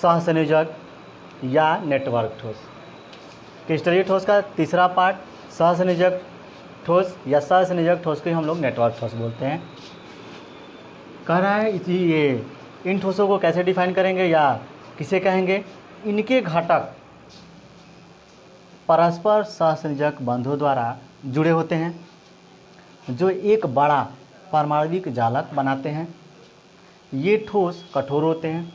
सहसंयोजक या नेटवर्क ठोस। क्रिस्टलीय ठोस का तीसरा पार्ट सहसंयोजक ठोस या सहसंयोजक ठोस को हम लोग नेटवर्क ठोस बोलते हैं। कह रहा है ये इन ठोसों को कैसे डिफाइन करेंगे या किसे कहेंगे? इनके घटक परस्पर सहसंयोजक बंधों द्वारा जुड़े होते हैं जो एक बड़ा परमाणविक जालक बनाते हैं। ये ठोस कठोर होते हैं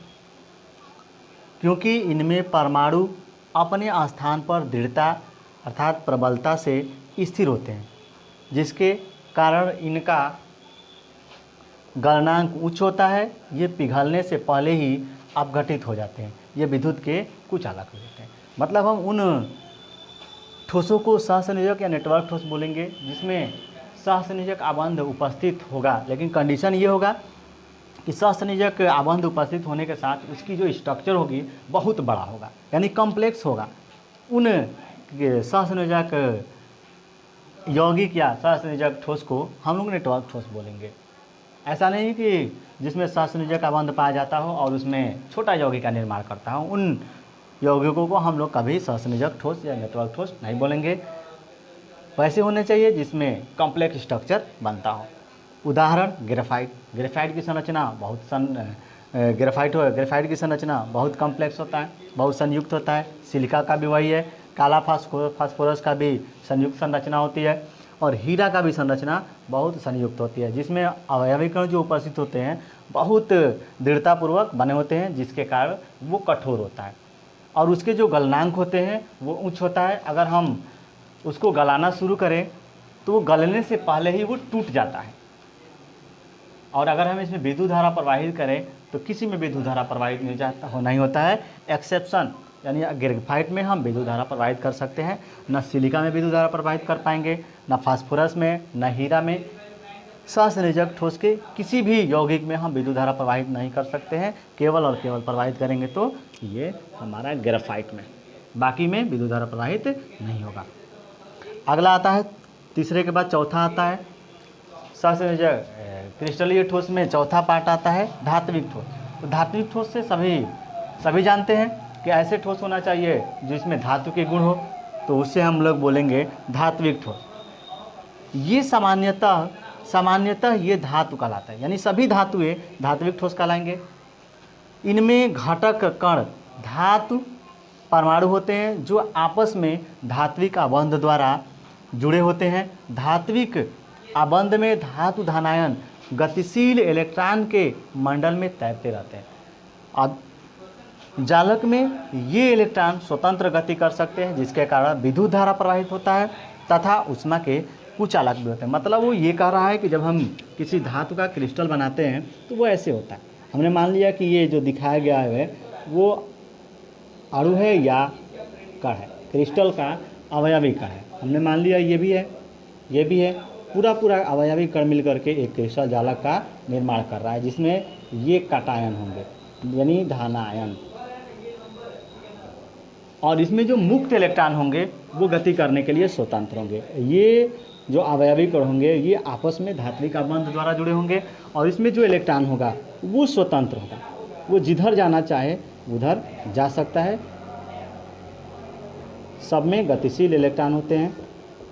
क्योंकि इनमें परमाणु अपने स्थान पर दृढ़ता अर्थात प्रबलता से स्थिर होते हैं, जिसके कारण इनका गलनांक उच्च होता है। ये पिघलने से पहले ही अपघटित हो जाते हैं। ये विद्युत के कुचालक होते हैं। मतलब हम उन ठोसों को सहसंयोजक या नेटवर्क ठोस बोलेंगे जिसमें सहसंयोजक आबंध उपस्थित होगा, लेकिन कंडीशन ये होगा कि सहसंयोजक आबंध उपस्थित होने के साथ उसकी जो स्ट्रक्चर होगी बहुत बड़ा होगा, यानी कॉम्प्लेक्स होगा। उन सहसंयोजक यौगिक या सहसंयोजक ठोस को हम लोग नेटवर्क ठोस बोलेंगे। ऐसा नहीं कि जिसमें सहसंयोजक आबंध पाया जाता हो और उसमें छोटा यौगिक का निर्माण करता हो, उन यौगिकों को हम लोग कभी सहसंयोजक ठोस या नेटवर्क ठोस नहीं बोलेंगे। वैसे होने चाहिए जिसमें कॉम्प्लेक्स स्ट्रक्चर बनता हो। उदाहरण ग्रेफाइट। ग्रेफाइट की संरचना ग्रेफाइट की संरचना बहुत कॉम्प्लेक्स होता है, बहुत संयुक्त होता है। सिलिका का भी वही है। काला फास्फोरस का भी संयुक्त संरचना होती है और हीरा का भी संरचना बहुत संयुक्त होती है, जिसमें अवयवीकरण जो उपस्थित होते हैं बहुत दृढ़तापूर्वक बने होते हैं, जिसके कारण वो कठोर होता है और उसके जो गलनांक होते हैं वो उच्च होता है। अगर हम उसको गलाना शुरू करें तो वो गलने से पहले ही वो टूट जाता है। और अगर हम इसमें विद्युत धारा प्रवाहित करें तो किसी में विद्युत धारा प्रवाहित नहीं होता है, एक्सेप्शन, यानी ग्रेफाइट में हम विद्युत धारा प्रवाहित कर सकते हैं। न सिलिका में विद्युत धारा प्रवाहित कर पाएंगे, न फास्फोरस में, न हीरा में। सहसंयोजक ठोस के किसी भी यौगिक में हम विद्युत धारा प्रवाहित नहीं कर सकते हैं। केवल और केवल प्रवाहित करेंगे तो ये हमारा ग्रेफाइट में, बाकी में विद्युत धारा प्रवाहित नहीं होगा। अगला आता है, तीसरे के बाद चौथा आता है सहसंयोजक क्रिस्टलीय ठोस में चौथा पार्ट आता है धात्विक ठोस। तो धात्विक ठोस से सभी जानते हैं कि ऐसे ठोस होना चाहिए जिसमें धातु के गुण हो, तो उससे हम लोग बोलेंगे धात्विक ठोस। ये सामान्यतः ये धातु कहलाता है, यानी सभी धातुएं धात्विक ठोस कहलाएंगे। इनमें घटक कण धातु परमाणु होते हैं जो आपस में धात्विक आबंध द्वारा जुड़े होते हैं। धात्विक आबंध में धातु धनायन गतिशील इलेक्ट्रॉन के मंडल में तैरते रहते हैं। अब जालक में ये इलेक्ट्रॉन स्वतंत्र गति कर सकते हैं, जिसके कारण विद्युत धारा प्रवाहित होता है तथा उष्मा के कुचालक भी होते हैं। मतलब वो ये कह रहा है कि जब हम किसी धातु का क्रिस्टल बनाते हैं तो वो ऐसे होता है। हमने मान लिया कि ये जो दिखाया गया है वो अणु है या कण है, क्रिस्टल का अवयवी कण है। हमने मान लिया ये भी है, पूरा अवयवी कण मिलकर के एक क्रिस्टल जालक का निर्माण कर रहा है, जिसमें ये कटायन होंगे यानी धनायन, और इसमें जो मुक्त इलेक्ट्रॉन होंगे वो गति करने के लिए स्वतंत्र होंगे। ये जो अवयवी कण होंगे ये आपस में धात्विक आबंध द्वारा जुड़े होंगे और इसमें जो इलेक्ट्रॉन होगा वो स्वतंत्र होगा, वो जिधर जाना चाहे उधर जा सकता है। सब में गतिशील इलेक्ट्रॉन होते हैं,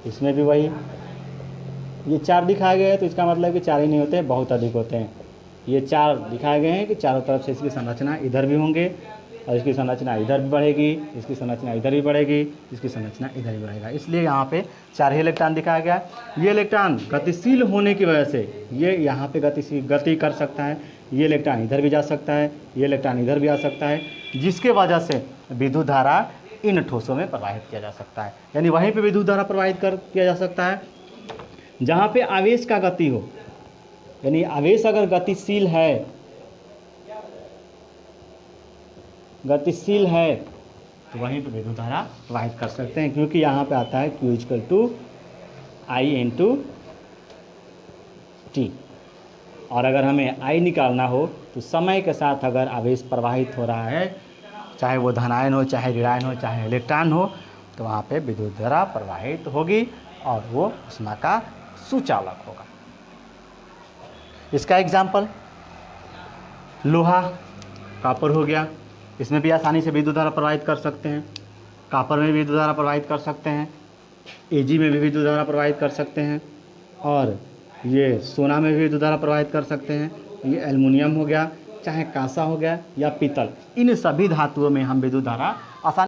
इसमें भी वही। ये 4 दिखाए गए हैं तो इसका मतलब कि 4 ही नहीं होते हैं, बहुत अधिक होते हैं। ये 4 दिखाए गए हैं कि चारों तरफ से इसकी संरचना इधर भी होंगे और इसकी संरचना इधर भी बढ़ेगी, इसकी संरचना इधर भी बढ़ेगी, इसकी संरचना इधर भी बढ़ेगा। इसलिए यहाँ पे 4 ही इलेक्ट्रॉन दिखाया गया है। ये इलेक्ट्रॉन गतिशील होने की वजह से ये यहाँ पे गति कर सकता है। ये इलेक्ट्रॉन इधर भी जा सकता है, ये इलेक्ट्रॉन इधर भी आ सकता है, जिसके वजह से विद्युत धारा इन ठोसों में प्रवाहित किया जा सकता है। यानी वहीं पे विद्युत धारा प्रवाहित किया जा सकता है जहाँ पे आवेश का गति हो, यानी आवेश अगर गतिशील है तो वहीं पे विद्युत धारा प्रवाहित कर सकते हैं, क्योंकि यहाँ पे आता है Q = I × T। और अगर हमें I निकालना हो तो समय के साथ अगर आवेश प्रवाहित हो रहा है, चाहे वो धनायन हो, चाहे ऋणायन हो, चाहे इलेक्ट्रॉन हो, तो वहाँ पे विद्युत धारा प्रवाहित होगी और वो उष्मा का सुचालक होगा। इसका एग्जाम्पल लोहा, कॉपर हो गया, इसमें भी आसानी से विद्युत धारा प्रवाहित कर सकते हैं। कॉपर में भी विद्युत धारा प्रवाहित कर सकते हैं, एजी में भी विद्युत धारा प्रवाहित कर सकते हैं, और ये सोना में भी विद्युत धारा प्रवाहित कर सकते हैं। ये एल्युमिनियम हो गया, चाहे कांसा हो गया या पीतल, इन सभी धातुओं में हम विद्युत धारा आसानी